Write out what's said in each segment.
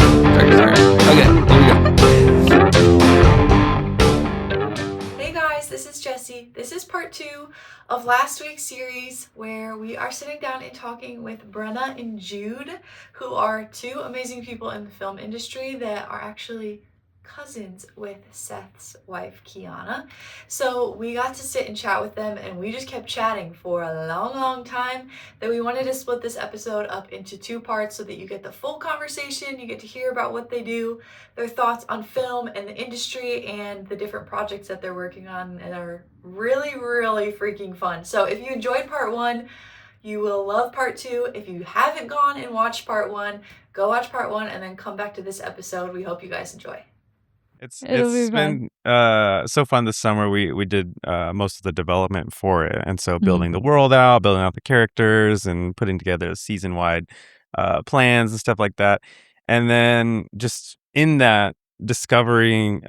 Okay, here we go. Hey guys, this is Jessie. This is part 2 of last week's series where we are sitting down and talking with Brenna and Jude, who are 2 amazing people in the film industry that are actually cousins with Seth's wife, Kiana. So we got to sit and chat with them, and we just kept chatting for a long time that we wanted to split this episode up into 2 parts so that you get the full conversation, you get to hear about what they do, their thoughts on film and the industry and the different projects that they're working on, and are really freaking fun. So if you enjoyed part 1, you will love part 2. If you haven't gone and watched part 1, go watch part 1 and then come back to this episode. We hope you guys enjoy. It's been so fun this summer. We did most of the development for it, and so building the world out, building out the characters, and putting together season-wide plans and stuff like that. And then just in that, discovering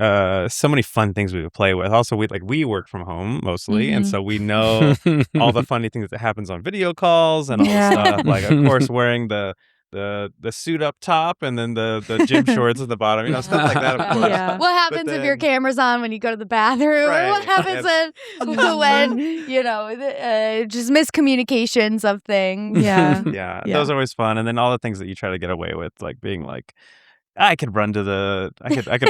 so many fun things we would play with. Also, we work from home mostly, and so we know all the funny things that happens on video calls and all the stuff. Like, of course, wearing the suit up top and then the gym shorts at the bottom, stuff like that, of course. Yeah. What happens if your camera's on when you go to the bathroom? Right. What happens when just miscommunications of things? Yeah. Yeah. Those are always fun. And then all the things that you try to get away with, like being like, I could run to the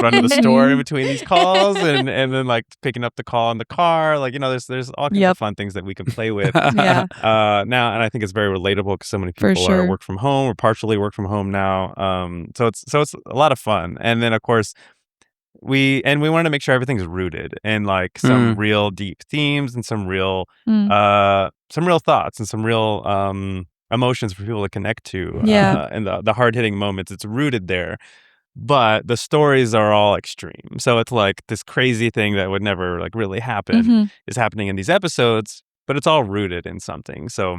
run to the store in between these calls, and then like picking up the call in the car. Like, there's all kinds of fun things that we can play with now, and I think it's very relatable because so many people are work from home or partially work from home now. So it's a lot of fun. And then of course we wanted to make sure everything's rooted in like some real deep themes and some real thoughts and some real emotions for people to connect to. And the hard-hitting moments, it's rooted there, but the stories are all extreme. So it's like this crazy thing that would never like really happen is happening in these episodes, but it's all rooted in something. So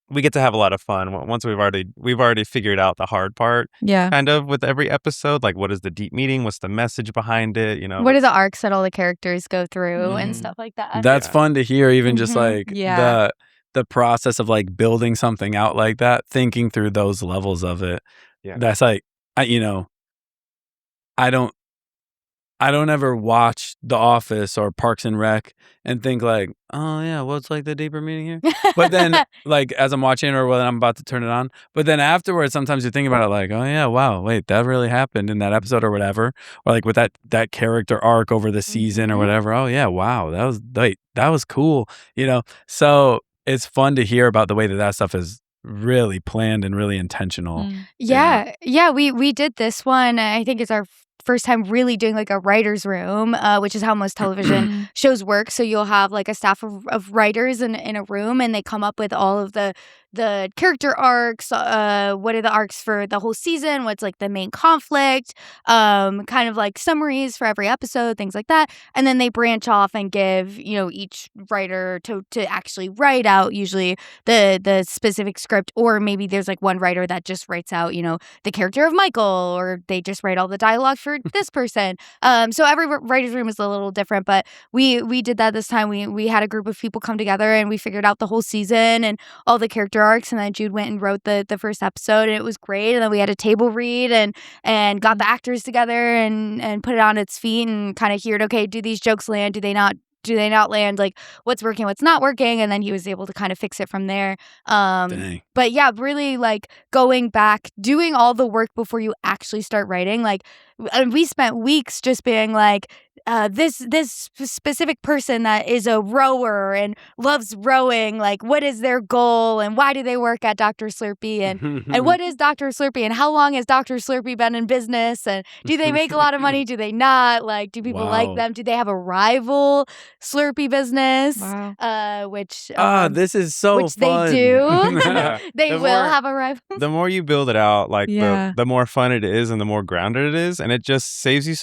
we get to have a lot of fun once we've already figured out the hard part. Kind of with every episode, like what is the deep meaning, what's the message behind it, what are the arcs that all the characters go through and stuff like that. That's fun to hear, even just like the process of like building something out like that, thinking through those levels of it. That's like, I don't ever watch The Office or Parks and Rec and think like, oh yeah, what's like the deeper meaning here? But then like as I'm watching it or when I'm about to turn it on, but then afterwards, sometimes you think about it like, oh yeah, wow, wait, that really happened in that episode or whatever, or like with that character arc over the season or whatever. Oh yeah, wow, that was cool, So it's fun to hear about the way that stuff is really planned and really intentional. Yeah, we did this one. I think it's our first time really doing like a writer's room, which is how most television shows work. So you'll have like a staff of writers in a room, and they come up with all of the character arcs, what are the arcs for the whole season, what's like the main conflict, kind of like summaries for every episode, things like that. And then they branch off and give, each writer to actually write out usually the specific script, or maybe there's like one writer that just writes out, the character of Michael, or they just write all the dialogue for this person. So every writer's room is a little different, but we did that this time. We had a group of people come together and we figured out the whole season and all the character arcs, and then Jude went and wrote the first episode, and it was great. And then we had a table read and got the actors together and put it on its feet and kind of heard, okay, do these jokes land? Do they not land? Like, what's working, what's not working? And then he was able to kind of fix it from there. But yeah, really like going back, doing all the work before you actually start writing. Like, we spent weeks just being like, this specific person that is a rower and loves rowing, like what is their goal and why do they work at Dr. Slurpee and what is Dr. Slurpee and how long has Dr. Slurpee been in business and do they make a lot of money? Do they not? Like, do people like them? Do they have a rival Slurpee business? Wow. This is so which fun. They do. Yeah. They will have a rival. The more you build it out, like the more fun it is and the more grounded it is, and it just saves you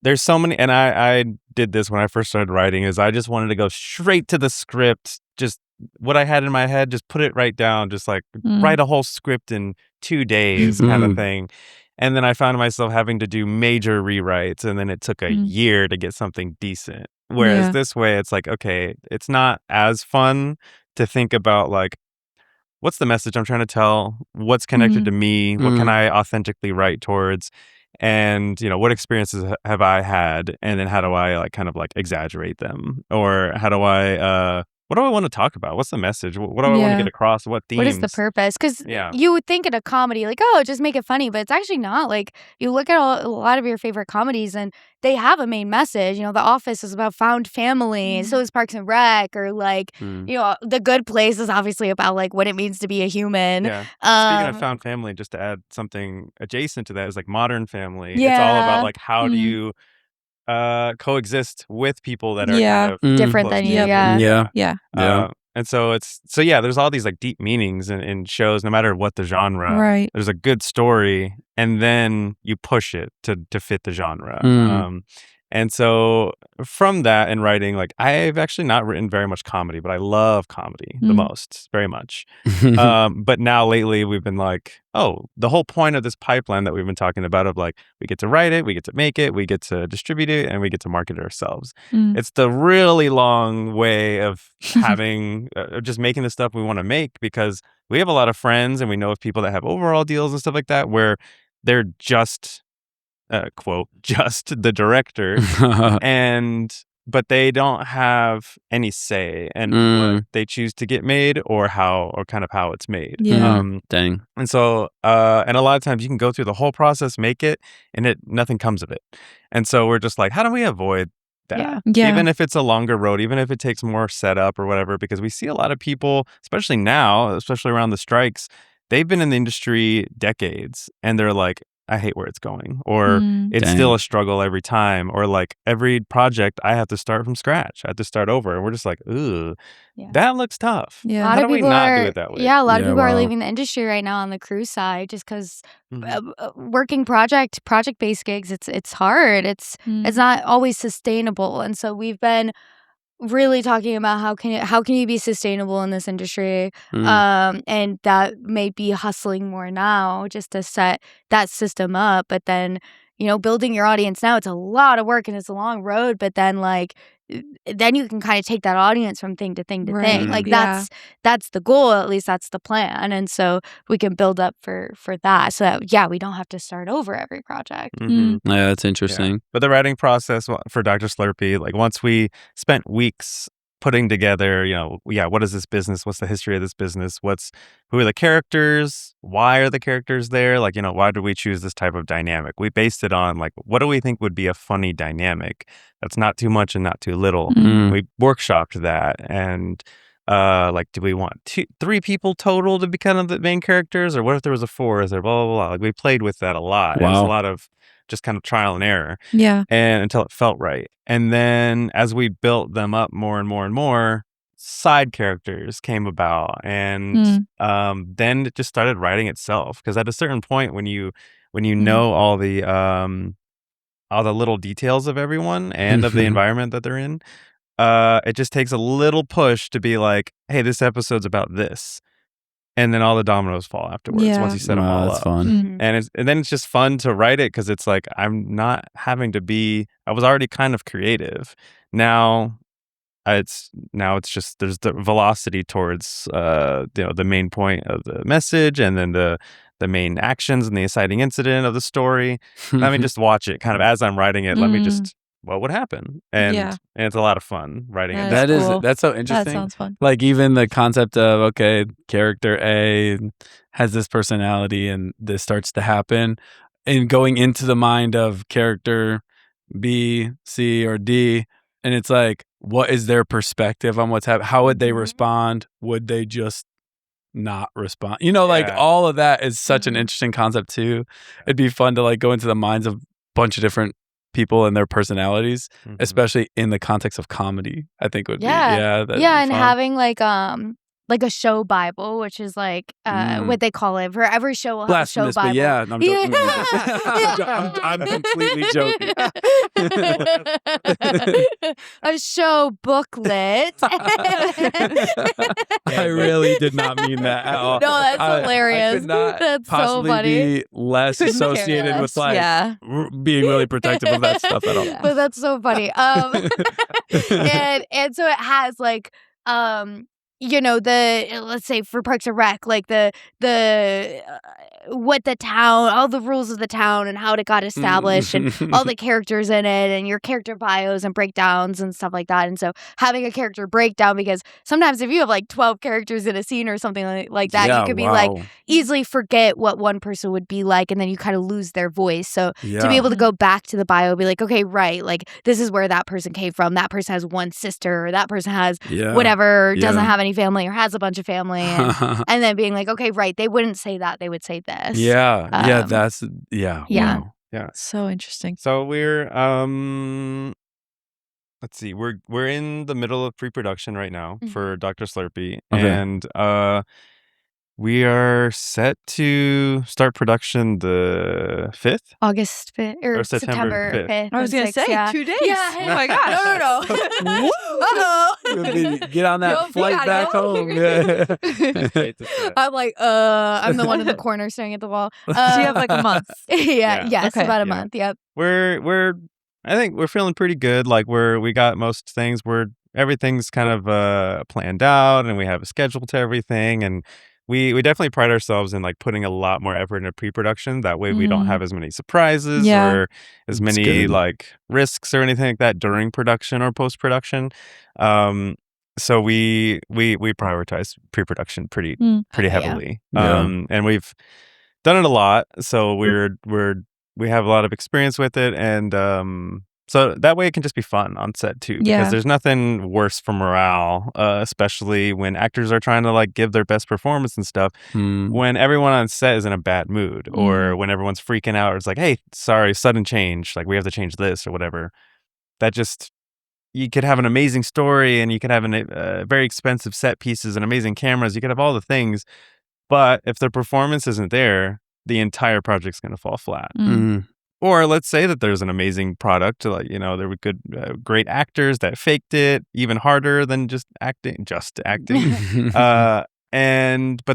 there's so many, and I did this when I first started writing, is I just wanted to go straight to the script, just what I had in my head, just put it right down, just like write a whole script in 2 days kind of thing. And then I found myself having to do major rewrites, and then it took a year to get something decent. Whereas this way, it's like, okay, it's not as fun to think about like, what's the message I'm trying to tell? What's connected to me? What can I authentically write towards? And, what experiences have I had? And then how do I kind of exaggerate them? Or how do I, what do I want to talk about? What's the message? What do I want to get across? What themes? What is the purpose? Because you would think in a comedy, just make it funny, but it's actually not. Like, you look at a lot of your favorite comedies and they have a main message. The Office is about found family. So is Parks and Rec. Or The Good Place is obviously about what it means to be a human. Yeah. Speaking of found family, just to add something adjacent to that is Modern Family. It's all about how do you coexist with people that are kind of different close than to you. Yeah. And so there's all these deep meanings in shows, no matter what the genre. Right. There's a good story, and then you push it to fit the genre. And so from that in writing, I've actually not written very much comedy, but I love comedy the most, very much. But now lately we've been the whole point of this pipeline that we've been talking about of we get to write it, we get to make it, we get to distribute it, and we get to market it ourselves. It's the really long way of having, just making the stuff we want to make, because we have a lot of friends and we know of people that have overall deals and stuff like that where they're just quote, just the director, but they don't have any say in what they choose to get made or kind of how it's made. Dang. And so, and a lot of times you can go through the whole process, make it, and nothing comes of it. And so we're just how do we avoid that? Even if it's a longer road, even if it takes more setup or whatever, because we see a lot of people, especially now, especially around the strikes, they've been in the industry decades, and they're I hate where it's going, or it's still a struggle every time, or every project I have to start from scratch. I have to start over, and we're just ooh, that looks tough. Yeah. How do we not do it that way? Yeah, a lot of people are leaving the industry right now on the crew side just because working project-based gigs, it's hard. It's not always sustainable, and so we've been really talking about how can you be sustainable in this industry, and that may be hustling more now just to set that system up. But then building your audience now, it's a lot of work and it's a long road, but then then you can kind of take that audience from thing to thing to thing. That's the goal, at least that's the plan. And so we can build up for that, so that we don't have to start over every project. Yeah, that's interesting. Yeah. But the writing process for Dr. Slurpee, once we spent weeks putting together, what is this business? What's the history of this business? Who are the characters? Why are the characters there? Why do we choose this type of dynamic? We based it on what do we think would be a funny dynamic that's not too much and not too little. We workshopped that, and do we want 3 people total to be kind of the main characters, or what if there was a 4th, or blah blah blah. We played with that a lot. Wow. It was a lot of just kind of trial and error. Yeah. And until it felt right. And then as we built them up more and more and more, side characters came about, and then it just started writing itself. Because at a certain point, when you know all the little details of everyone and of the environment that they're in, it just takes a little push to be hey, this episode's about this. And then all the dominoes fall afterwards once you set them all that's up. fun. And then it's just fun to write it, because it's I'm not having to be. I was already kind of creative. Now it's just there's the velocity towards the main point of the message, and then the main actions and the inciting incident of the story. Let me just watch it kind of as I'm writing it. Let me just. What would happen? And it's a lot of fun writing it. That's so interesting. That sounds fun. Even the concept of, character A has this personality and this starts to happen, and going into the mind of character B, C, or D, and it's what is their perspective on what's happening? How would they respond? Would they just not respond? All of that is such an interesting concept too. It'd be fun to go into the minds of a bunch of different people and their personalities, especially in the context of comedy. I think would be and fun. Having a show Bible, which is what they call it. For every show will have a show Bible. But yeah, I'm joking. I'm completely joking. A show booklet. I really did not mean that at all. No, that's hilarious. I could not that's possibly so funny. be less associated with being really protective of that stuff at all. But that's so funny. And so it has let's say for Parks and Rec, like what the town, all the rules of the town and how it got established and all the characters in it and your character bios and breakdowns and stuff like that. And so having a character breakdown, because sometimes if you have like 12 characters in a scene or something like that, you could be like easily forget what one person would be like, and then you kind of lose their voice. So to be able to go back to the bio, be like, okay, right, like this is where that person came from. That person has one sister, or that person has whatever, doesn't have any family or has a bunch of family, and then being like, okay, right, they wouldn't say that, they would say this. That's yeah. Yeah. So interesting. So we're let's see, we're in the middle of pre-production right now for Dr. Slurpee, and we are set to start production the 5th? August 5th or September 5th. I was going to say 2 days. Yeah. Oh my gosh. No. Uh-oh. Get on that flight back home. I'm like, I'm the one in the corner staring at the wall. So you have like a month. Yes, Okay. about a month. Yep. I think we're feeling pretty good. Like we got most things. Everything's kind of planned out, and we have a schedule to everything, and we definitely pride ourselves in like putting a lot more effort into pre-production. That way we don't have as many surprises or as many like risks or anything like that during production or post-production. So we prioritize pre-production pretty heavily. And we've done it a lot. So we have a lot of experience with it, and so that way it can just be fun on set too, because there's nothing worse for morale, especially when actors are trying to like give their best performance and stuff. When everyone on set is in a bad mood, or when everyone's freaking out, or it's like, hey, sorry, sudden change, like we have to change this or whatever. That just, you could have an amazing story, and you could have very expensive set pieces and amazing cameras. You could have all the things, but if the performance isn't there, the entire project's going to fall flat. Or let's say that there's an amazing product, like, there were great actors that faked it even harder than just acting. But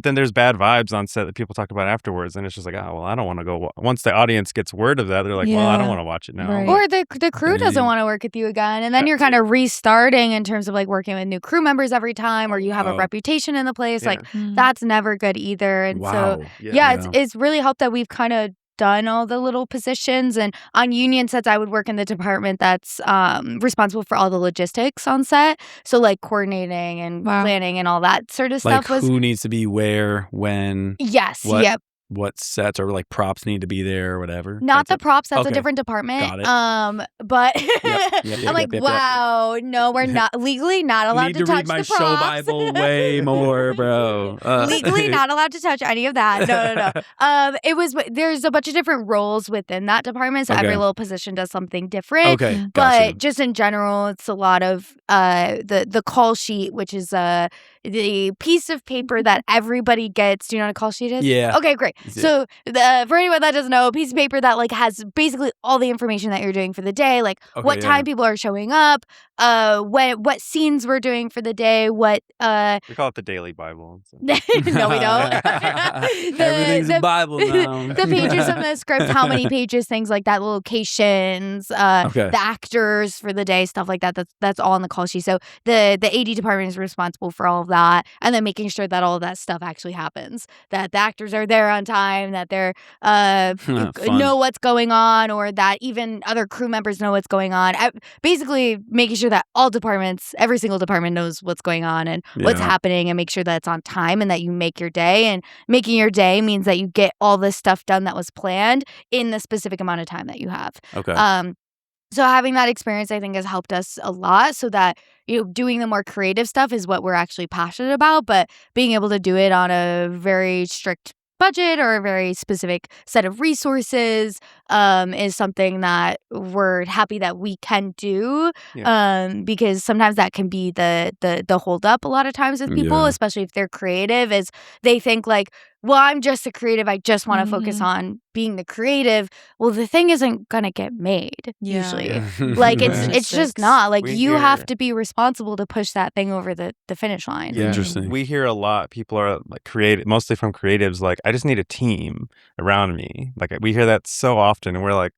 then there's bad vibes on set that people talk about afterwards, and it's just like, oh, well, I don't want to go. Once the audience gets word of that, they're like, well, I don't want to watch it now. Right. Or the crew doesn't want to work with you again, and then you're kind of restarting in terms of like working with new crew members every time, or you have a reputation in the place. Like that's never good either. And so it's really helped that we've kind of done all the little positions, and on union sets I would work in the department that's responsible for all the logistics on set, so like coordinating and planning and all that sort of stuff. Like who needs to be where, when, what sets or like props need to be there or whatever. Not the props, that's a different department. Got it. But I'm like, wow, no, we're not legally not allowed to touch the props. Need to read my show Bible way more, bro. Legally not allowed to touch any of that. No. There's a bunch of different roles within that department, so every little position does something different. Okay, but just in general, it's a lot of the call sheet, which is the piece of paper that everybody gets. Do you know what a call sheet is? Yeah. Okay, great. So for anyone that doesn't know, a piece of paper that like has basically all the information that you're doing for the day, like what time people are showing up, what scenes we're doing for the day, what we call it the Daily Bible. So. No, we don't. Everything's a Bible now. The pages of the script, how many pages, things like that, locations, the actors for the day, stuff like that. That's all in the call sheet. So the AD department is responsible for all of that, and then making sure that all of that stuff actually happens, that the actors are there on time, that they're know what's going on, or that even other crew members know what's going on. Basically making sure that all departments, every single department knows what's going on and what's happening, and make sure that it's on time and that you make your day. And making your day means that you get all this stuff done that was planned in the specific amount of time that you have. So having that experience, I think, has helped us a lot, so that doing the more creative stuff is what we're actually passionate about, but being able to do it on a very strict budget or a very specific set of resources is something that we're happy that we can do, because sometimes that can be the hold up a lot of times with people, especially if they're creative, is they think like, well, I'm just a creative, I just want to focus on being the creative. Well, the thing isn't gonna get made usually. Like it's just not. Like you have to be responsible to push that thing over the finish line. Interesting. We hear a lot, people are like creative, mostly from creatives, like, I just need a team around me. Like we hear that so often, and we're like,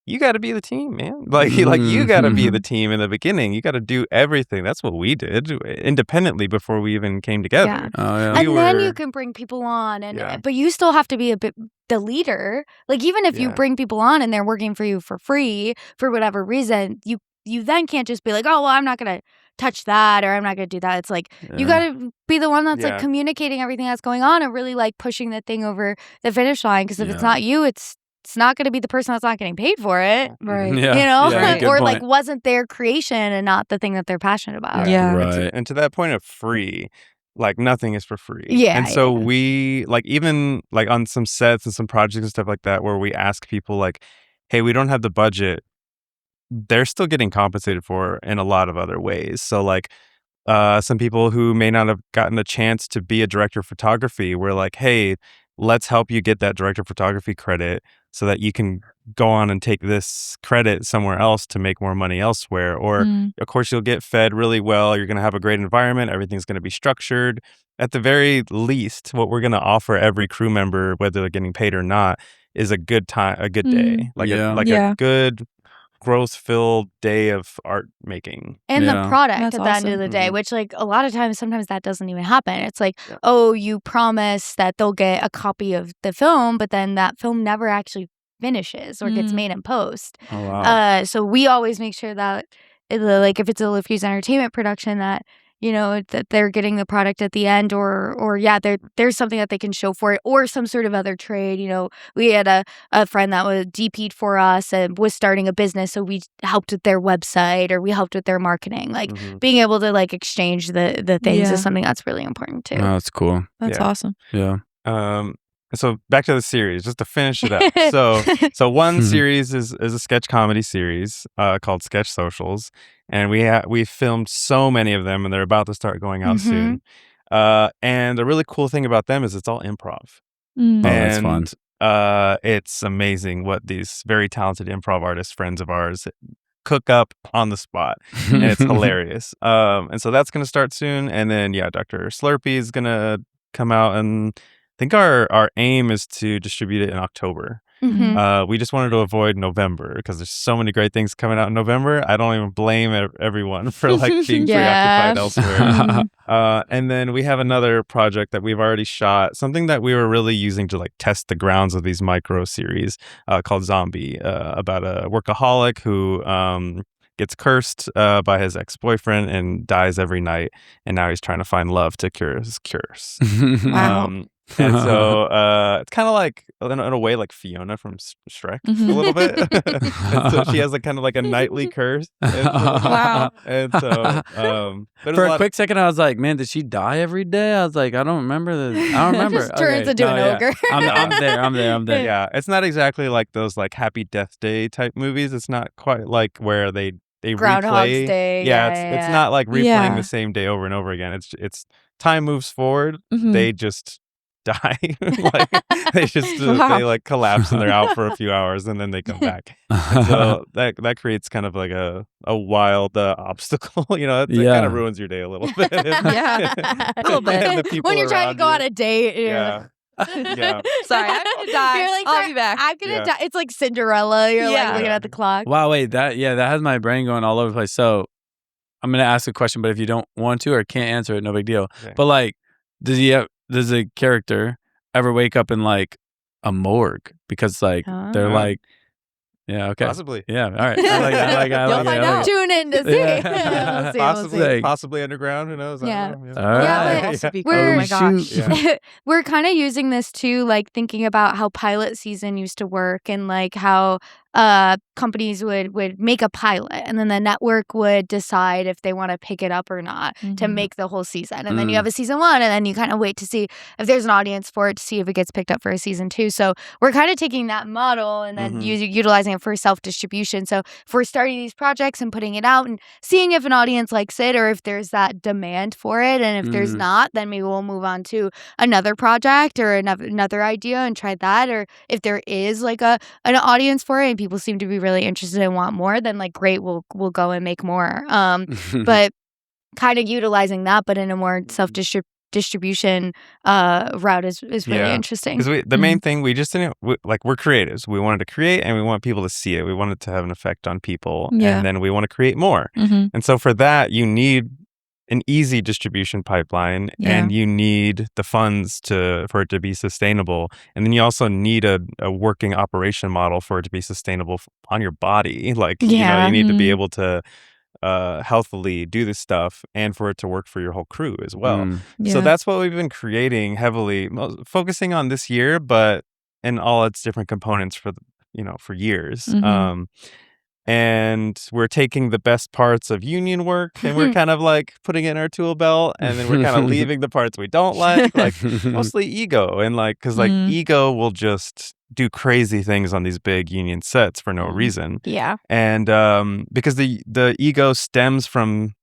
you got to be the team, man. Like you got to be the team in the beginning. You got to do everything. That's what we did independently before we even came together. Yeah. Oh, yeah. And then you can bring people on, but you still have to be a bit the leader. Like even if you bring people on and they're working for you for free for whatever reason, you then can't just be like, oh well, I'm not gonna touch that or I'm not gonna do that. It's like you gotta be the one that's like communicating everything that's going on and really like pushing the thing over the finish line. Because if it's not you, it's not going to be the person that's not getting paid for it, right? You know, or point. like wasn't their creation and not the thing that they're passionate about. Yeah. Right. And to that point of free, like nothing is for free. Yeah. And so we like even like on some sets and some projects and stuff like that where we ask people like, hey, we don't have the budget. They're still getting compensated for in a lot of other ways. So like some people who may not have gotten the chance to be a director of photography, we're like, hey, let's help you get that director of photography credit so that you can go on and take this credit somewhere else to make more money elsewhere. Or, of course, you'll get fed really well. You're going to have a great environment. Everything's going to be structured. At the very least, what we're going to offer every crew member, whether they're getting paid or not, is a good time, a good day, like a good growth-filled day of art making. And the product That's at the end of the day, which like a lot of times, sometimes that doesn't even happen. It's like, oh, you promise that they'll get a copy of the film, but then that film never actually finishes or gets made in post. Oh, wow. So we always make sure that like if it's a Lafuse Entertainment production that, you know, that they're getting the product at the end or there's something that they can show for it or some sort of other trade. You know, we had a friend that was DP'd for us and was starting a business. So we helped with their website or we helped with their marketing. Like being able to like exchange the things is something that's really important too. Oh, that's cool. That's awesome. Yeah. So back to the series, just to finish it up. So one series is a sketch comedy series called Sketch Socials, and we filmed so many of them, and they're about to start going out soon. And the really cool thing about them is it's all improv. Oh, that's fun. It's amazing what these very talented improv artists, friends of ours, cook up on the spot, and it's hilarious. And so that's going to start soon, and then Dr. Slurpee is going to come out and. I think our aim is to distribute it in October. We just wanted to avoid November because there's so many great things coming out in November. I don't even blame everyone for like being preoccupied elsewhere. And then we have another project that we've already shot, something that we were really using to like test the grounds of these micro series called Zombie, about a workaholic who gets cursed by his ex-boyfriend and dies every night. And now he's trying to find love to cure his curse. Wow. And so it's kind of like, in a way, like Fiona from Shrek a little bit. And so she has like kind of like a nightly curse. Wow. And so for a quick second, I was like, man, did she die every day? I was like, I don't remember this. I don't remember. Just turns into an ogre. I'm there. Yeah, it's not exactly like those like Happy Death Day type movies. It's not quite like where they Groundhog's replay. Day. It's not like replaying the same day over and over again. It's time moves forward. They just die. Like they just they like collapse and they're out for a few hours and then they come back. And so that creates kind of like a wild obstacle. You know, it kind of ruins your day a little bit. A little bit. When you're trying to go on a date. Yeah. Sorry, I'm gonna die. You're like, I'll be back. I'm gonna die. It's like Cinderella. You're like looking at the clock. Wow, wait, that has my brain going all over the place. So I'm gonna ask a question, but if you don't want to or can't answer it, no big deal. Okay. But like, does a character ever wake up in like a morgue because like they're like, okay, possibly, all right, I like You'll find out. Tune in to see. We'll see. Like, possibly underground. Who knows? Yeah. All right. Oh my gosh. We're kind of using this too, like thinking about how pilot season used to work and like how companies would make a pilot and then the network would decide if they want to pick it up or not to make the whole season. And then you have a season 1 and then you kind of wait to see if there's an audience for it to see if it gets picked up for a season 2. So we're kind of taking that model and then utilizing it for self-distribution. So if we're starting these projects and putting it out and seeing if an audience likes it or if there's that demand for it. And if there's not, then maybe we'll move on to another project or another idea and try that. Or if there is like an audience for it and people seem to be really interested and want more, then like great, we'll go and make more. But kind of utilizing that, but in a more distribution route is really interesting. Because the main thing we just didn't we're creatives. We wanted to create and we want people to see it. We want it to have an effect on people, and then we want to create more. And so for that, you need an easy distribution pipeline, and you need the funds for it to be sustainable, and then you also need a working operation model for it to be sustainable on your body. Like you need to be able to healthily do this stuff and for it to work for your whole crew as well. So that's what we've been creating heavily, focusing on this year, but in all its different components for years. And we're taking the best parts of union work and we're kind of like putting it in our tool belt, and then we're kind of leaving the parts we don't like mostly ego, and because ego will just do crazy things on these big union sets for no reason. And because the ego stems from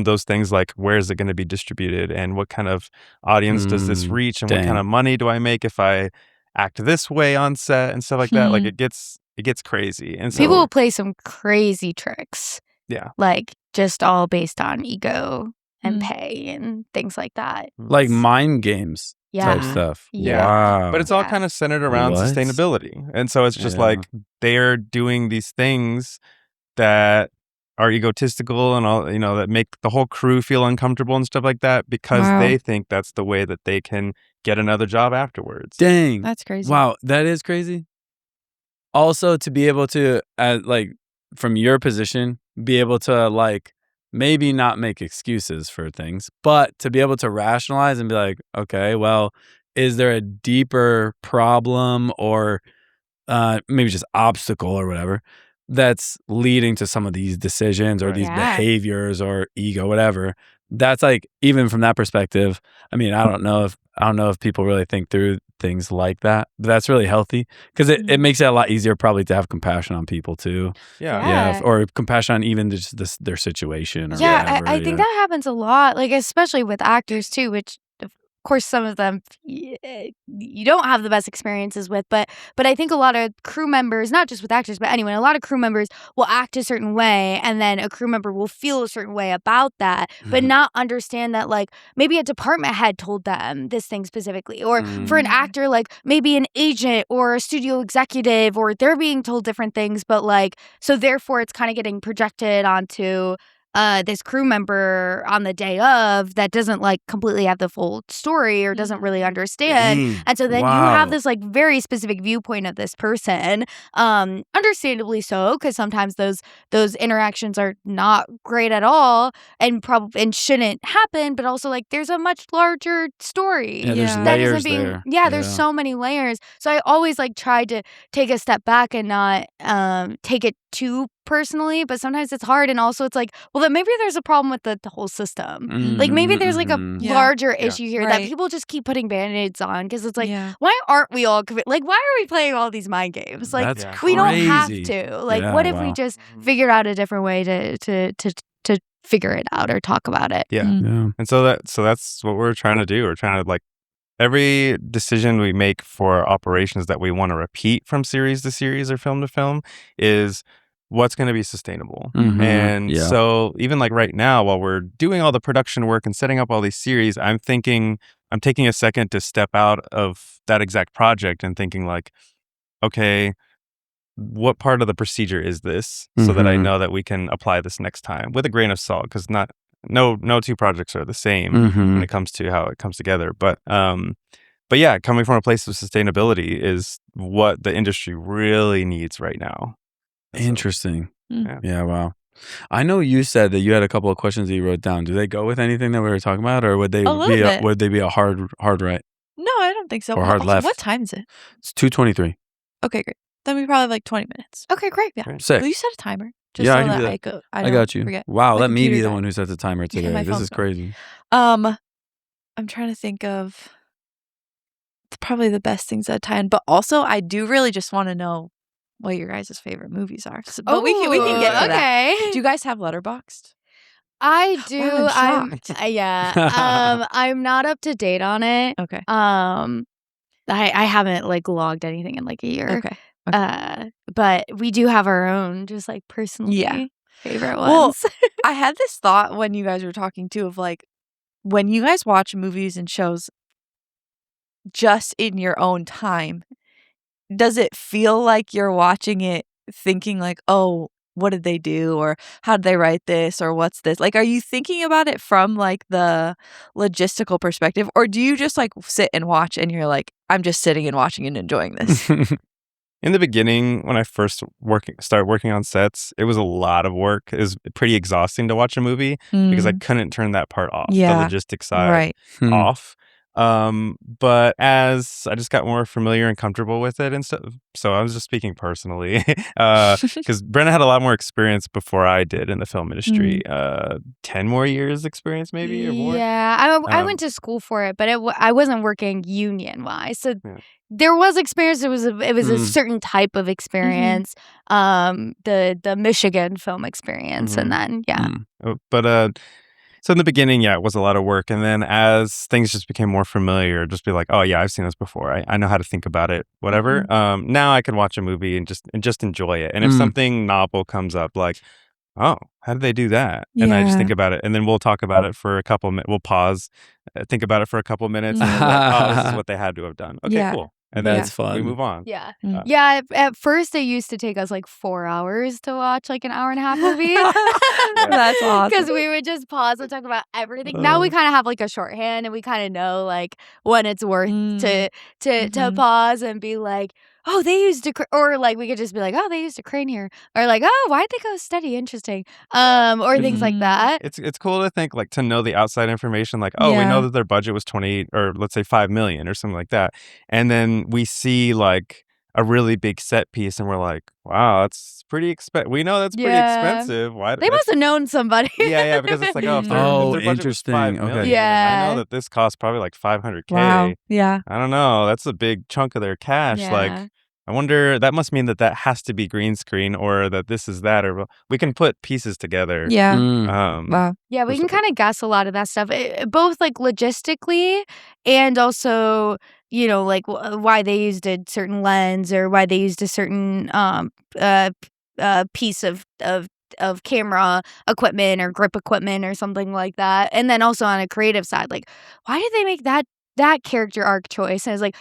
those things like, where is it going to be distributed, and what kind of audience does this reach, and what kind of money do I make if I act this way on set and stuff like that. Like it gets crazy, and so people will play some crazy tricks. Yeah, like just all based on ego and pay and things like that. Like mind games type stuff. Yeah. Wow. But it's all kind of centered around sustainability. And so it's just like they're doing these things that are egotistical and all, that make the whole crew feel uncomfortable and stuff like that, because they think that's the way that they can get another job afterwards. Dang. That's crazy. Wow, that is crazy. Also, to be able to, from your position, be able to, maybe not make excuses for things, but to be able to rationalize and be like, okay, well, is there a deeper problem or maybe just obstacle or whatever that's leading to some of these decisions or these behaviors or ego, whatever? That's even from that perspective, I mean, I don't know if people really think through things like that, but that's really healthy, because it makes it a lot easier probably to have compassion on people too. Yeah, or compassion on even just their situation or whatever. I think that happens a lot, especially with actors too, which of course some of them you don't have the best experiences with, but I think a lot of crew members, not just with actors, but anyway, a lot of crew members will act a certain way, and then a crew member will feel a certain way about that, but not understand that maybe a department head told them this thing specifically, or for an actor, maybe an agent or a studio executive, or they're being told different things, but so therefore it's kind of getting projected onto this crew member on the day of that doesn't completely have the full story or doesn't really understand. And so then you have this very specific viewpoint of this person, understandably so, because sometimes those interactions are not great at all and shouldn't happen, but also there's a much larger story. There's layers there. There's so many layers. So I always try to take a step back and not take it too personally, but sometimes it's hard, and also it's well, then maybe there's a problem with the whole system. Maybe there's a larger issue here that people just keep putting band-aids on, because it's why aren't we all why are we playing all these mind games? That's we don't have crazy. to. What if we just figured out a different way to figure it out or talk about it? And so that's what we're trying to do. We're trying to every decision we make for operations that we want to repeat from series to series or film to film is what's going to be sustainable. And so even right now, while we're doing all the production work and setting up all these series, I'm taking a second to step out of that exact project and thinking okay, what part of the procedure is this, so that I know that we can apply this next time with a grain of salt, because no two projects are the same when it comes to how it comes together. But yeah, coming from a place of sustainability is what the industry really needs right now. Interesting. Yeah, wow. I know you said that you had a couple of questions that you wrote down. Do they go with anything that we were talking about, or would they be a hard right? No, I don't think so. Or hard left? What time is it? It's 2:23. Okay, great. Then we probably have 20 minutes. Okay, great. Yeah. Sick. Will you set a timer? Just Yeah, so I can do that I got you. Forget. Wow, My let me be computer the died. one who sets the timer today. my This phone's is gone. crazy. I'm trying to think of probably the best things that tie in, but also I do really just want to know what your guys' favorite movies are. But we can get to that. Do you guys have Letterboxd? I do. Wow, I'm shocked. I'm not up to date on it. Okay. I haven't logged anything in a year. Okay. But we do have our own just personally favorite ones. Well, I had this thought when you guys were talking too of when you guys watch movies and shows just in your own time, does it feel like you're watching it thinking like, oh, what did they do, or how did they write this, or what's this? Like, are you thinking about it from like the logistical perspective, or do you just like sit and watch and you're like, I'm just sitting and watching and enjoying this? In the beginning, when I first started working on sets, it was a lot of work. It was pretty exhausting to watch a movie because I couldn't turn that part off, the Yeah. logistics side Right. off. But as I just got more familiar and comfortable with it and stuff, so I was just speaking personally, because Brenna had a lot more experience before I did in the film industry. 10 more years experience maybe or more. Yeah, I went to school for it, but I wasn't working union wise, so Yeah. there was experience. It was a certain type of experience, the Michigan film experience, and then But so in the beginning, yeah, it was a lot of work. And then as things just became more familiar, just be like, oh yeah, I've seen this before. I know how to think about it, whatever. Now I can watch a movie and just enjoy it. And if something novel comes up, like, oh, how did they do that? And I just think about it. And then we'll talk about it for a couple minutes. We'll pause, think about it for a couple minutes. And we're like, oh, this is what they had to have done. Okay, cool. And That's then fun. we move on. Yeah. At first, it used to take us like 4 hours to watch like an hour and a half movie. That's awesome. Because we would just pause and talk about everything. Now we kind of have like a shorthand, and we kind of know like when it's worth to pause and be like, oh, they used a or like we could just be like, oh, they used a crane here, or like, oh, why'd they go steady? Interesting, or things like that. It's cool to think like to know the outside information, like, oh, we know that their budget was 28 or let's say 5 million or something like that, and then we see like a really big set piece, and we're like, wow, that's pretty expensive. We know that's pretty expensive. Why they must have known somebody? Yeah, because it's like, oh, if their budget was 5 million, Okay. I know that this costs probably like $500K. Wow. Yeah. I don't know. That's a big chunk of their cash. Like, I wonder, that must mean that has to be green screen, or that this is that, or we can put pieces together. Yeah. Wow. Yeah, we can kind of guess a lot of that stuff, both like logistically and also, you know, like why they used a certain lens or why they used a certain piece of camera equipment or grip equipment or something like that. And then also on a creative side, like, why did they make that character arc choice? And it's like,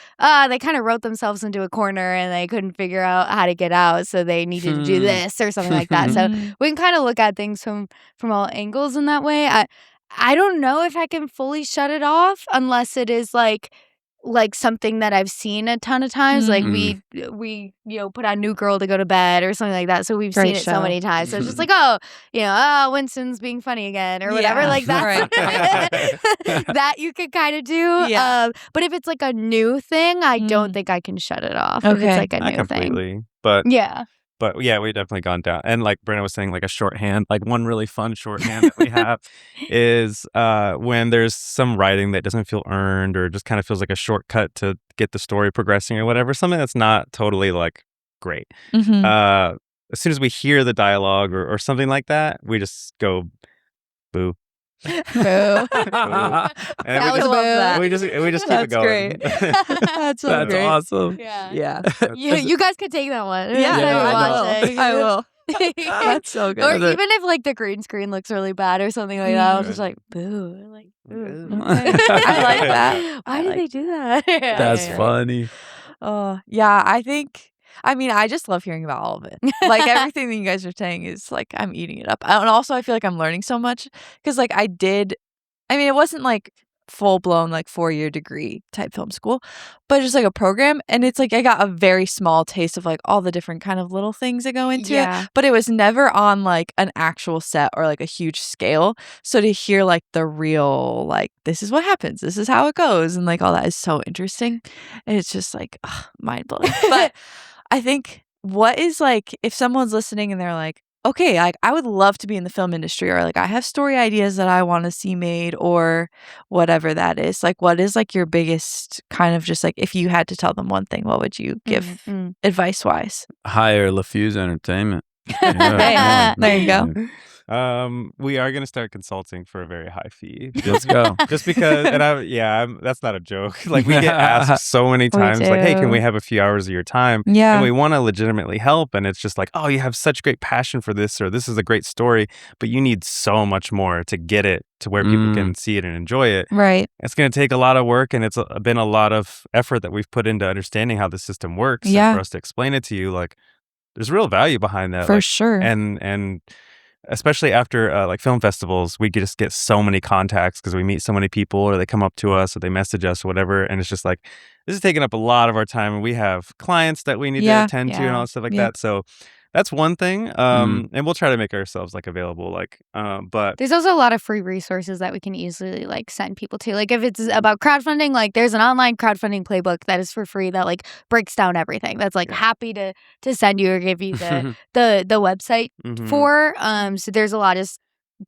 they kind of wrote themselves into a corner and they couldn't figure out how to get out, so they needed to do this or something like that. So we can kind of look at things from all angles in that way. I don't know if I can fully shut it off unless it is like something that I've seen a ton of times. Like we put on New Girl to go to bed or something like that. So we've seen it so many times. So it's just like, Winston's being funny again or whatever. Like that. That you could kind of do. Yeah. But if it's like a new thing, I don't think I can shut it off. If it's like a new thing. But yeah. But yeah, we've definitely gone down. And like Brenna was saying, like a shorthand, like one really fun shorthand that we have is when there's some writing that doesn't feel earned or just kind of feels like a shortcut to get the story progressing or whatever, something that's not totally like great. As soon as we hear the dialogue or something like that, we just go, boo. Boo. And That was boo. we just keep it going. Great. That's great. Awesome. Yeah. Yeah. You guys could take that one. I will. That's so good. Or even if like the green screen looks really bad or something like that, I was just like, boo. Like, boo. I like that. Why did they do that? That's funny. Oh, yeah. I just love hearing about all of it. Like everything that you guys are saying is like, I'm eating it up. And also I feel like I'm learning so much because like it wasn't like full blown like 4-year degree type film school, but just like a program. And it's like I got a very small taste of like all the different kind of little things that go into it, but it was never on like an actual set or like a huge scale. So to hear like the real, like, this is what happens, this is how it goes, and like all that is so interesting. And it's just like mind blowing. But I think what is like, if someone's listening and they're like, okay, like I would love to be in the film industry, or like I have story ideas that I want to see made, or whatever that is, like what is like your biggest kind of just like, if you had to tell them one thing, what would you give advice wise? Hire LaFuse Entertainment. There you go. We are gonna start consulting for a very high fee. Let's go. Just because, and that's not a joke. Like, we get asked so many times, like, "Hey, can we have a few hours of your time?" Yeah. And we want to legitimately help, and it's just like, "Oh, you have such great passion for this, or this is a great story, but you need so much more to get it to where people can see it and enjoy it." Right. It's going to take a lot of work, and it's been a lot of effort that we've put into understanding how the system works. Yeah. And for us to explain it to you, like, there's real value behind that. For like, sure. And especially after like film festivals, we just get so many contacts because we meet so many people, or they come up to us, or they message us, or whatever. And it's just like, this is taking up a lot of our time, and we have clients that we need to attend to and all stuff like that. So that's one thing. And we'll try to make ourselves like available. Like, but there's also a lot of free resources that we can easily like send people to. Like if it's about crowdfunding, like there's an online crowdfunding playbook that is for free that like breaks down everything. That's like happy to send you or give you the website for. So there's a lot of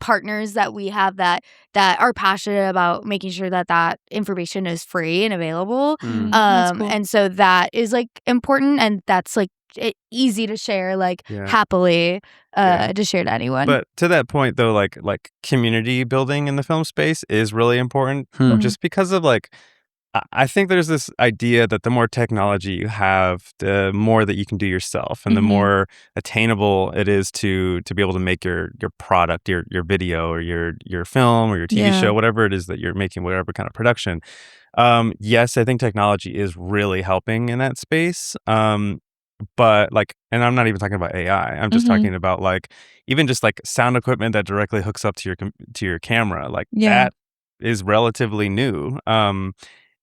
partners that we have that are passionate about making sure that information is free and available. That's cool. And so that is like important, and that's like easy to share, like happily to share to anyone. But to that point though, like community building in the film space is really important, just because of like, I think there's this idea that the more technology you have, the more that you can do yourself, and the more attainable it is to be able to make your product, your video, or your film, or your TV show, whatever it is that you're making, whatever kind of production. Yes, I think technology is really helping in that space. But like, and I'm not even talking about AI. I'm just talking about like even just like sound equipment that directly hooks up to your camera. Like that is relatively new.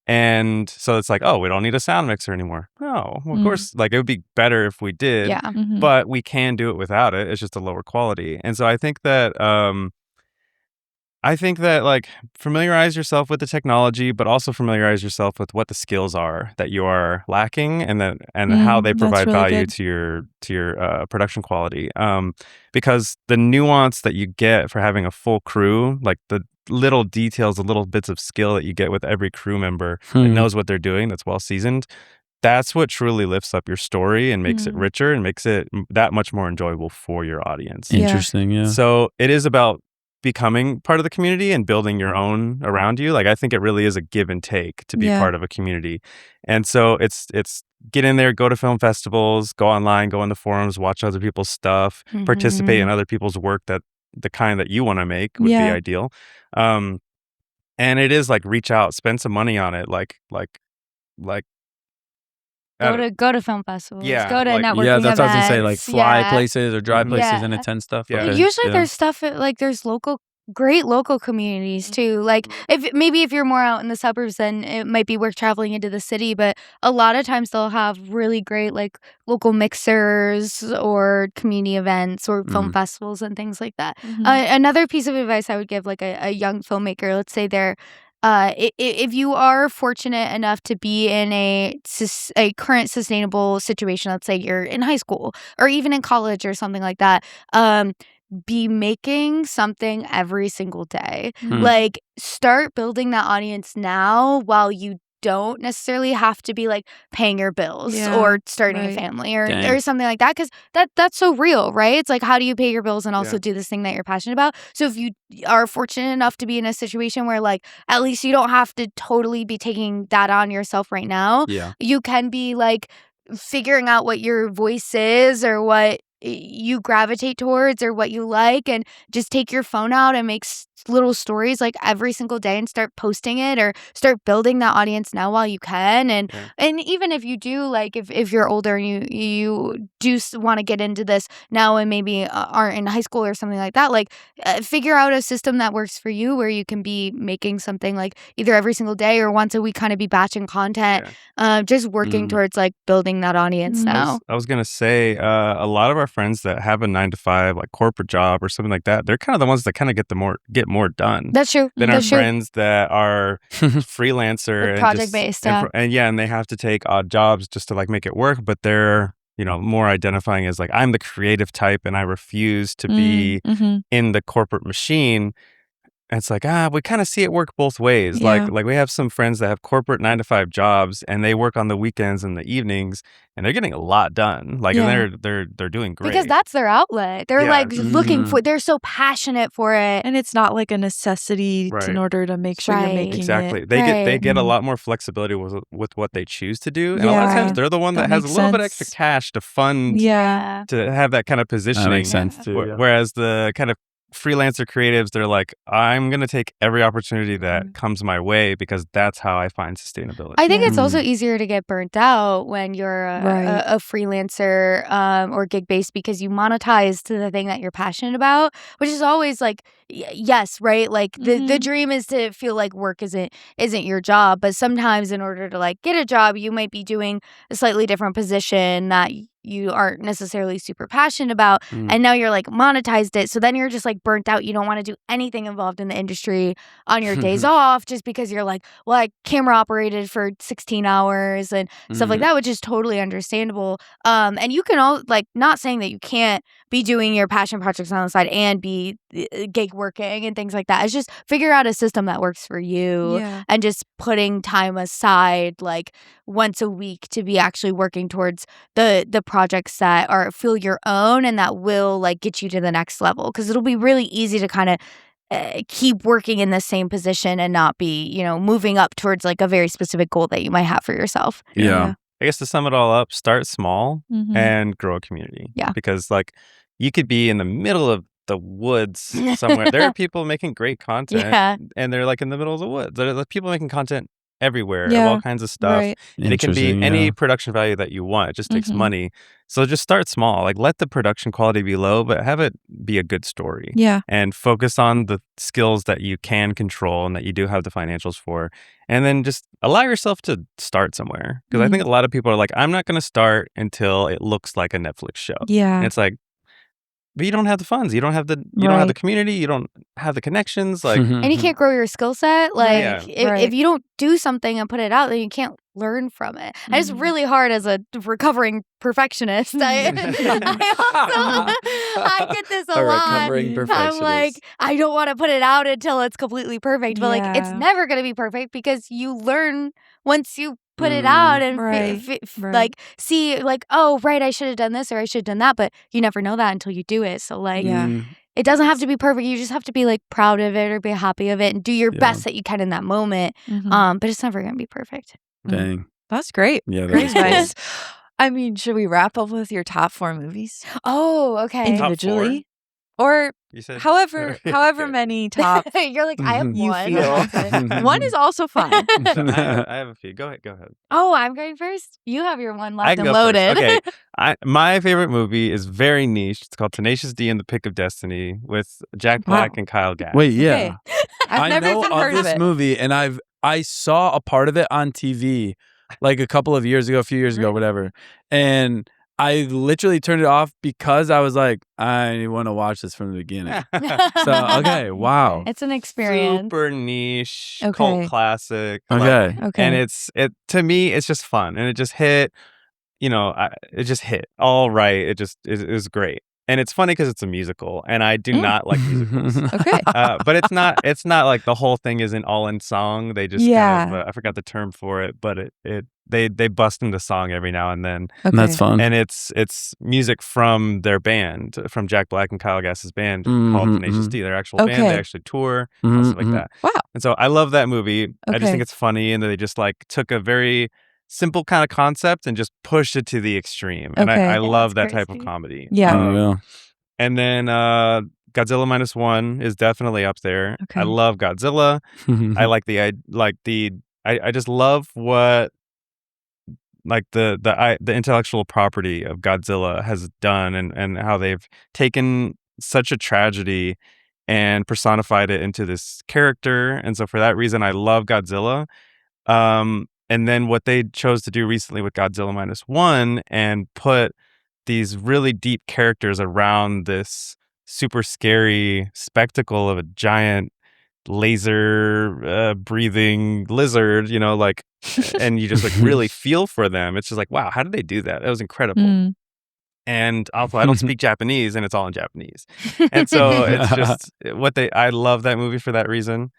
And so it's like, oh, we don't need a sound mixer anymore. Oh, well, of course, like it would be better if we did, but we can do it without it. It's just a lower quality. And so I think that like familiarize yourself with the technology, but also familiarize yourself with what the skills are that you are lacking, and how they provide really value good. to your production quality. Because the nuance that you get for having a full crew, like the little details, the little bits of skill that you get with every crew member that knows what they're doing, that's well seasoned, that's what truly lifts up your story and makes it richer and makes it that much more enjoyable for your audience. Interesting, yeah. So it is about becoming part of the community and building your own around you. Like, I think it really is a give and take to be part of a community. And so it's get in there, go to film festivals, go online, go in the forums, watch other people's stuff, participate in other people's work, that the kind that you want to make would be ideal. And it is like, reach out, spend some money on it. Like go to film festivals. Yeah, Go to like- networking Yeah, that's what I was gonna say. Like events. fly places or drive places Yeah. and attend stuff. Yeah. Okay, Usually yeah. there's stuff like there's great local communities too. Like if you're more out in the suburbs, then it might be worth traveling into the city. But a lot of times they'll have really great like local mixers or community events or film festivals and things like that. Another piece of advice I would give like a young filmmaker, let's say they're if you are fortunate enough to be in a current sustainable situation, let's say you're in high school or even in college or something like that, be making something every single day. Like, start building that audience now while you don't necessarily have to be like paying your bills or starting a family or something like that, because that's so real, right? It's like, how do you pay your bills and also do this thing that you're passionate about? So if you are fortunate enough to be in a situation where like at least you don't have to totally be taking that on yourself right now, you can be like figuring out what your voice is or what you gravitate towards or what you like, and just take your phone out and make little stories like every single day and start posting it, or start building that audience now while you can. And even if you do, like if you're older and you do want to get into this now and maybe aren't in high school or something like that, like figure out a system that works for you where you can be making something like either every single day or once a week, kind of be batching content, just working towards like building that audience now. I was gonna say, a lot of our friends that have a 9-to-5 like corporate job or something like that, they're kind of the ones that kind of get more done. That's true. Than our friends that are freelancer Like project based, and they have to take odd jobs just to like make it work, but they're more identifying as like, I'm the creative type and I refuse to be in the corporate machine. And it's like, we kind of see it work both ways. Yeah. Like we have some friends that have corporate 9-to-5 jobs, and they work on the weekends and the evenings, and they're getting a lot done. Like, Yeah. and they're doing great. Because that's their outlet. They're Yeah. like looking for. They're so passionate for it. And it's not like a necessity Right. in order to make sure Right. you're making Exactly. it. They get a Mhm. lot more flexibility with what they choose to do. And a lot of Yeah. times they're the one that, That has a makes little bit extra sense. cash to fund Yeah. to have that kind of positioning. That makes sense too. Yeah. Whereas the kind of freelancer creatives, they're like, I'm going to take every opportunity that comes my way because that's how I find sustainability. I think Yeah. it's also easier to get burnt out when you're Right. a freelancer or gig based because you monetize to the thing that you're passionate about, which is always like yes, right? Like the dream is to feel like work isn't your job, but sometimes in order to like get a job, you might be doing a slightly different position that you aren't necessarily super passionate about, and now you're like monetized it, so then you're just like burnt out. You don't want to do anything involved in the industry on your days off just because you're like, well, I camera operated for 16 hours and stuff like that, which is totally understandable. And you can all like, not saying that you can't be doing your passion projects on the side and be gig working and things like that. It's just figure out a system that works for you. Yeah. And just putting time aside like once a week to be actually working towards the projects that feel your own and that will like get you to the next level, because it'll be really easy to kind of keep working in the same position and not be, moving up towards like a very specific goal that you might have for yourself. Yeah. I guess to sum it all up, start small and grow a community. Yeah. Because like you could be in the middle of the woods somewhere. There are people making great content, Yeah. and they're like in the middle of the woods. There are people making content everywhere of Yeah. all kinds of stuff. Right. And it can be Interesting, any yeah. production value that you want. It just takes money. So just start small. Like let the production quality be low, but have it be a good story. Yeah. And focus on the skills that you can control and that you do have the financials for. And then just allow yourself to start somewhere. Because I think a lot of people are like, I'm not going to start until it looks like a Netflix show. Yeah. And it's like, but you don't have the funds. You don't have the community. You don't have the connections. Like, And you can't grow your skill set. Like Yeah. if you don't do something and put it out, then you can't learn from it. And it's really hard as a recovering perfectionist. I get this a A lot. recovering I'm perfectionist. like, I don't want to put it out until it's completely perfect. But like, it's Yeah. never going to be perfect because you learn once you put it out and Right. Right. like see like, oh, right, I should have done this or I should have done that. But you never know that until you do it. So like, Yeah. it doesn't have to be perfect. You just have to be like proud of it or be happy of it and do your Yeah. best that you can in that moment. But it's never going to be perfect. Dang. That's great. Yeah, that Great is cool. advice. I mean, should we wrap up with your top 4 movies Oh, okay. Top individually? Or you said, however Okay. many top You're like, I have you one. feel. One is also fine. I have a few. Go ahead. Oh, I'm going first. You have your one I locked can and go first. loaded. Okay. My favorite movie is very niche. It's called Tenacious D and the Pick of Destiny with Jack Black and Kyle Gass. Wait, yeah. Okay. I've I never know even of heard this of it. movie, and I saw a part of it on TV like a couple of years ago, a few years ago, whatever. And I literally turned it off because I was like, I want to watch this from the beginning. So, okay, wow. It's an experience. Super niche, Okay. cult classic. Okay. Okay. And it to me, it's just fun, and it just hit. It just hit all right. It was great, and it's funny because it's a musical, and I do not like musicals. Okay. But it's not like the whole thing isn't all in song. They just kind of, I forgot the term for it, but they bust into song every now and then. Okay. That's fun. And it's music from their band, from Jack Black and Kyle Gass's band called Tenacious D. Their actual band, they actually tour, stuff like that. Wow. And so I love that movie. I just Okay. think it's funny, and they just like took a very simple kind of concept and just pushed it to the extreme. And Okay. I Yeah, love that's that type of crazy. comedy. Yeah. Oh, yeah. And then Godzilla -1 is definitely up there. Okay. I love Godzilla. I like I just love what like the intellectual property of Godzilla has done, and how they've taken such a tragedy and personified it into this character. And so for that reason, I love Godzilla. And then what they chose to do recently with Godzilla -1 and put these really deep characters around this super scary spectacle of a giant laser breathing lizard, and you just like really feel for them. It's just like, wow, how did they do that? That was incredible. And also, I don't speak Japanese, and it's all in Japanese. And so it's just I love that movie for that reason.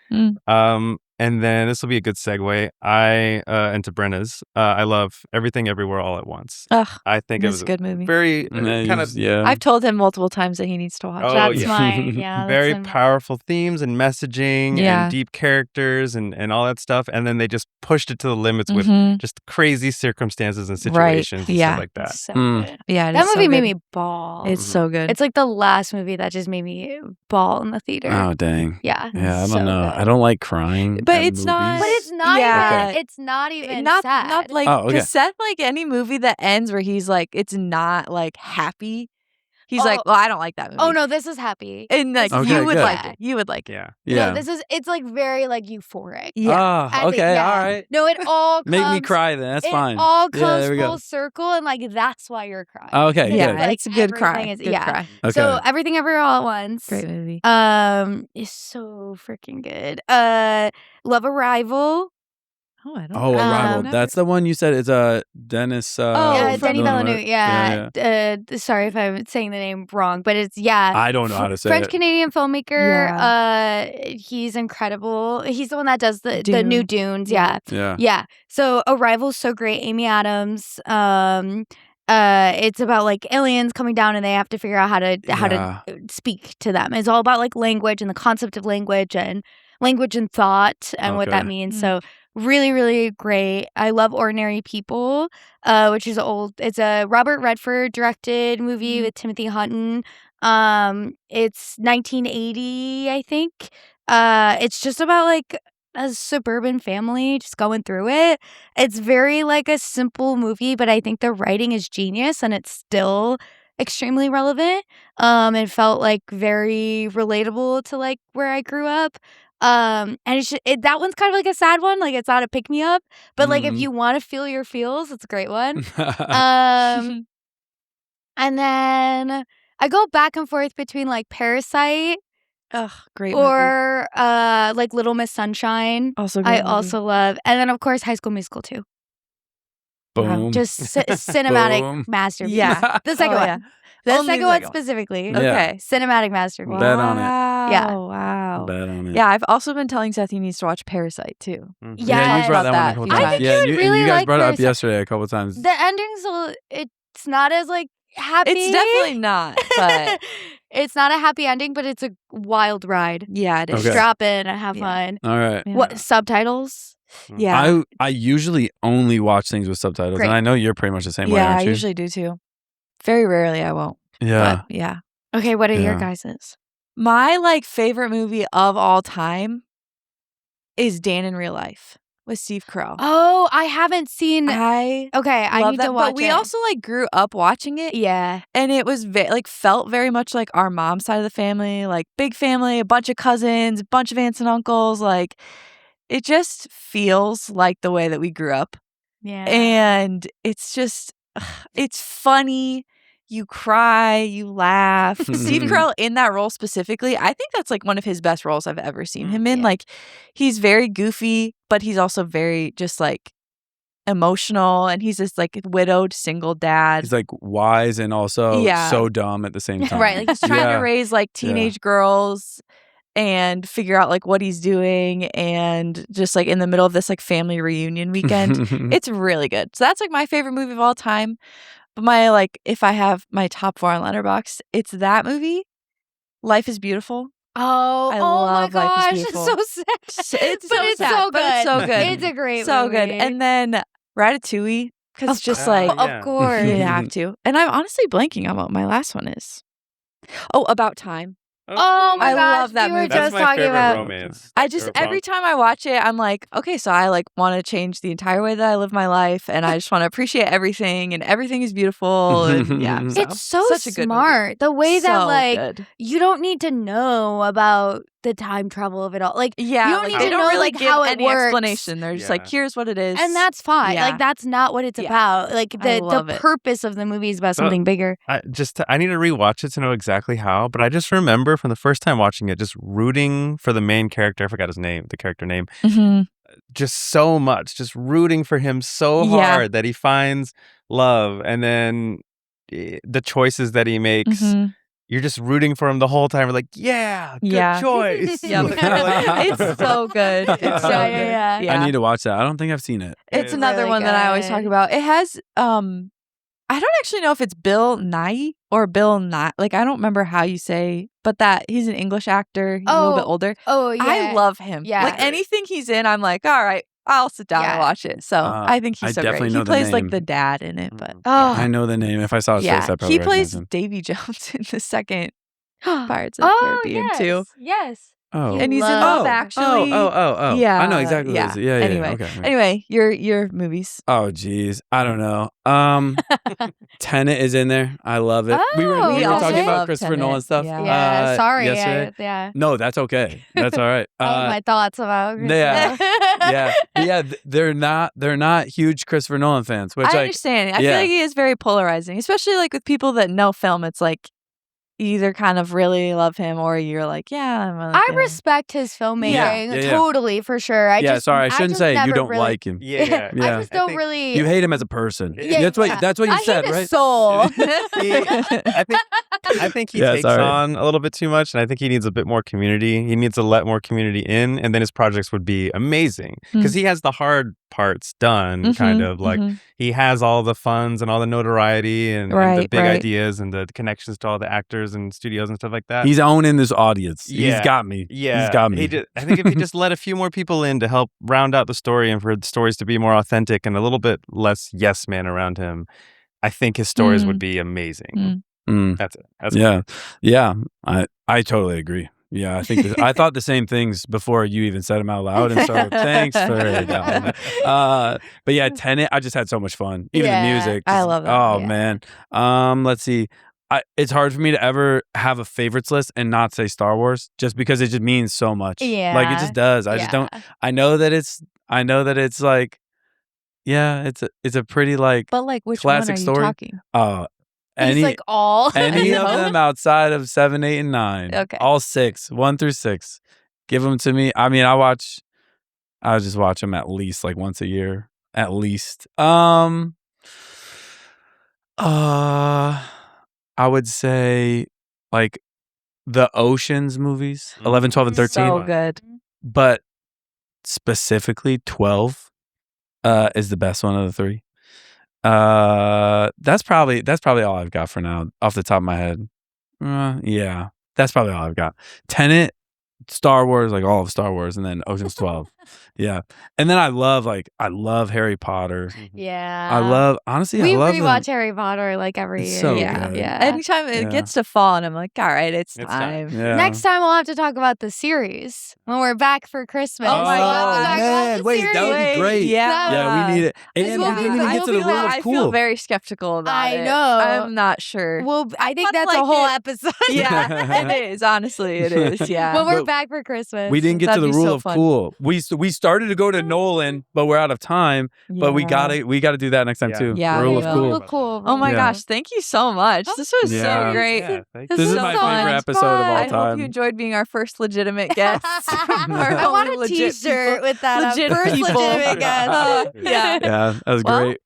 And then this will be a good segue. Into Brenna's. I love Everything Everywhere All at Once. I think it was a good movie. Very kind of. Yeah. I've told him multiple times that he needs to watch. That's mine. Yeah. Very powerful themes and messaging and deep characters and all that stuff. And then they just pushed it to the limits with just crazy circumstances and situations and stuff like that. So good. Yeah, that movie made me bawl. It's so good. It's like the last movie that just made me bawl in the theater. Oh dang. Yeah. Yeah, I don't know. Good. I don't like crying. But it's not. But it's not. Yeah. Even, it's not even not sad. Not like because Seth, like any movie that ends where he's like, it's not like happy. He's like, well, I don't like that movie. Oh no, this is happy. And like you would like it. You would like it. Yeah. No, it's like very like euphoric. Yeah. Oh, okay. All right. No, it all make me cry then. That's fine. It all comes full circle, and like that's why you're crying. Okay. Yeah, good. it's a good cry. Good cry. Okay. So Everything Everywhere All at Once. Great movie. Is so freaking good. Love Arrival. Oh, I don't know. Arrival. That's the one you said is Dennis. Denis Villeneuve. Yeah. Sorry if I'm saying the name wrong, but it's I don't know how to say French Canadian filmmaker. Yeah. He's incredible. He's the one that does the new Dunes. Yeah. So Arrival's so great. Amy Adams. It's about like aliens coming down and they have to figure out how to speak to them. It's all about like language and the concept of language and thought and what that means. So really, really great. I love Ordinary People, which is old. It's a Robert Redford directed movie with Timothy Hutton. It's 1980, I think. It's just about like a suburban family just going through it. It's very like a simple movie, but I think the writing is genius and it's still extremely relevant. It felt like very relatable to like where I grew up. And that one's kind of like a sad one. Like it's not a pick me up, but like if you want to feel your feels, it's a great one. And then I go back and forth between like Parasite. Great or like Little Miss Sunshine. Also I also love. And then of course High School Musical 2. Boom. Just cinematic masterpiece. Yeah. The second one. Yeah. The second one specifically. Yeah. Okay. Cinematic masterpiece. Bet on it. Yeah. Wow. Bet on it. Yeah, I've also been telling Seth he needs to watch Parasite too. Yeah, you brought that one a couple times. I think you would really you guys like brought it up Parasite. yesterday a couple times. The ending's it's not as like happy. It's definitely not, but it's not a happy ending, but it's a wild ride. Yeah, it is. Okay. Just drop in and have fun. All right. Yeah. What subtitles? Yeah. I usually only watch things with subtitles, and I know you're pretty much the same way, Yeah, aren't I you? usually do too. Very rarely I won't. Yeah. But, yeah. Okay, what are your guys's? My like favorite movie of all time is Dan in Real Life with Steve Carell. Oh, I haven't seen. I need that, to watch but we it. also like grew up watching it. Yeah, and it was felt very much like our mom's side of the family, like big family, a bunch of cousins, a bunch of aunts and uncles. Like it just feels like the way that we grew up. Yeah, and it's just it's funny. You cry, you laugh. Steve Carell in that role specifically, I think that's like one of his best roles I've ever seen him in. Yeah. Like he's very goofy, but he's also very just like emotional, and he's this like widowed single dad. He's like wise and also so dumb at the same time. Right, like he's trying to raise like teenage girls and figure out like what he's doing, and just like in the middle of this like family reunion weekend. It's really good. So that's like my favorite movie of all time. But my like, if I have my top 4 on Letterboxd, it's that movie, Life is Beautiful. Oh, I my love Life is gosh, Beautiful. it's so sad. It's but so it's sad, so good. but it's so good. It's a great so movie. good. And then Ratatouille, because it's just like of course you have to. And I'm honestly blanking on what my last one is. Oh, About Time. Oh my I gosh, love that we were movie. just That's my talking favorite about romance. I just every time I watch it, I'm like, okay, so I like want to change the entire way that I live my life, and I just want to appreciate everything, and everything is beautiful, and yeah, it's so such a good smart. movie. The way that So like good. you don't need to know about the time travel of it all. Like Yeah, you don't like, need they to don't know really like give how it any works. explanation. They're just like, here's what it is, And that's fine. Yeah. Like that's not what it's about. Like I love the it. purpose of the movie is about something bigger. I need to rewatch it to know exactly how, but I just remember from the first time watching it, just rooting for the main character. I forgot his name, the character name. Just so much, just rooting for him so hard that he finds love, and then the choices that he makes. Mhm. You're just rooting for him the whole time. We're like, yeah, good Yeah. choice. Yep. Like, It's so good. It's so Yeah, good. yeah. I need to watch that. I don't think I've seen it. It's It's another really one that I always talk good. about. It has I don't actually know if it's Bill Nye or Bill Nye. Like I don't remember how you say, but that he's an English actor. He's a little bit older. Oh, yeah. I love him. Yeah. Like anything he's in, I'm like, all right, I'll sit down and Yeah. watch it. So I think he's I so definitely great. know He the plays like name. the dad in it, but Oh. I know the name. If I saw his face, yeah, I'd probably he recognize plays him. Davy Jones in the second Pirates of the Oh, Caribbean yes. too. Yes. Oh. And he's in Love- Love Actually. Yeah, I know exactly what it is. Yeah, yeah. Anyway, Okay. anyway, your movies. Oh, geez. I don't know. Tenet is in there. I love it. we were Oh, talking okay. about Love Christopher Tenet. Nolan stuff. Yeah. Yeah, sorry. Yesterday. Yeah. No, that's okay. That's all right. I have my thoughts about yeah. Christopher. yeah. They're not huge Christopher Nolan fans, which I like understand. I feel yeah. like he is very polarizing, especially like with people that know film. It's like you either kind of really love him or you're like, yeah, I'm really I good. respect his filmmaking Yeah. totally for sure. I yeah, just, sorry, I shouldn't just say you never don't really, like him. Yeah. I Yeah. just don't think really. You hate him as a person. Yeah, That's what you I said, hate his right? soul. I think he Yeah, takes sorry. on a little bit too much, and I think he needs a bit more community. He needs to let more community in, and then his projects would be amazing because he has the hard parts done. Kind of like he has all the funds and all the notoriety and the big ideas and the connections to all the actors and studios and stuff like that. He's owning this audience. Yeah. He's got me. Yeah, He's got me. I think if he just let a few more people in to help round out the story and for the stories to be more authentic and a little bit less yes man around him, I think his stories would be amazing. That's it. That's yeah. I totally agree. Yeah, I think I thought the same things before you even said them out loud, and so thanks for that. But yeah, Tenet, I just had so much fun. Even the music, I love that. Oh Yeah. man. Let's see. It's hard for me to ever have a favorites list and not say Star Wars, just because it just means so much. Yeah. Like it just does. I just don't. I know that it's like, yeah, it's a pretty like. But like, which classic one are you story. talking? Any like all. any of know. them outside of 7, 8, and 9. Okay. All 6, 1 through 6. Give them to me. I mean, I just watch them at least like once a year, at least. I would say like the Oceans movies, 11, 12, and 13. So good. But specifically 12 is the best one of the 3. That's probably all I've got for now off the top of my head. Yeah, that's probably all I've got. Tenet, Star Wars, like all of Star Wars, and then Ocean's 12. Yeah, and then I love Harry Potter. Yeah. I love We them. rewatch Harry Potter like every It's year. so Yeah. good. Yeah. Anytime it Yeah. gets to fall, and I'm like, all right, it's It's time. time. Yeah. Next time we'll have to talk about the series when we're back for Christmas. Oh my We'll have to God. talk about man, the wait, that would be series. great. Yeah. Yeah, we need it. And I we feel didn't even bad. get to the rule of I cool. feel very skeptical about I it. know. I'm not sure. Well, I think kinda that's a like whole it. episode. Yeah, it is. Honestly, it is. Yeah. when we're But back for Christmas. We didn't get to That'd the be rule so of fun. cool. We started to go to Nolan, but we're out of time. But we Yeah. gotta do that next time Yeah. too. Yeah, Rule we of will. cool. Real cool. Oh my Yeah. gosh, thank you so much. This was Yeah. so great. Yeah, thank This This is is my so favorite much episode of all I time. hope you enjoyed being our first legitimate guest. I want a T-shirt with that. legit First people. legitimate guest. Yeah. Yeah, that was Well, great.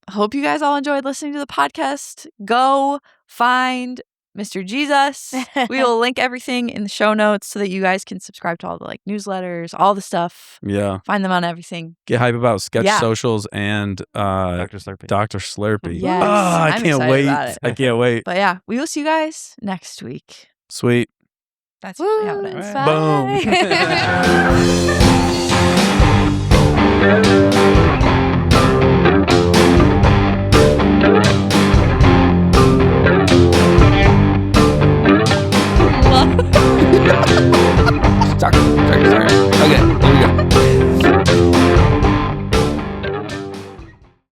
Hope you guys all enjoyed listening to the podcast. Go find Mr. Jesus. We will link everything in the show notes so that you guys can subscribe to all the like newsletters, all the stuff. Yeah, Find them on everything. get hype about Sketch Yeah. Socials and Dr. Slurpee. Dr. Slurpee. Yes, Oh, I I'm can't excited wait. about it. I can't wait. But yeah, we will see you guys next week. Sweet. That's usually how it Woo, ends. bye. Boom.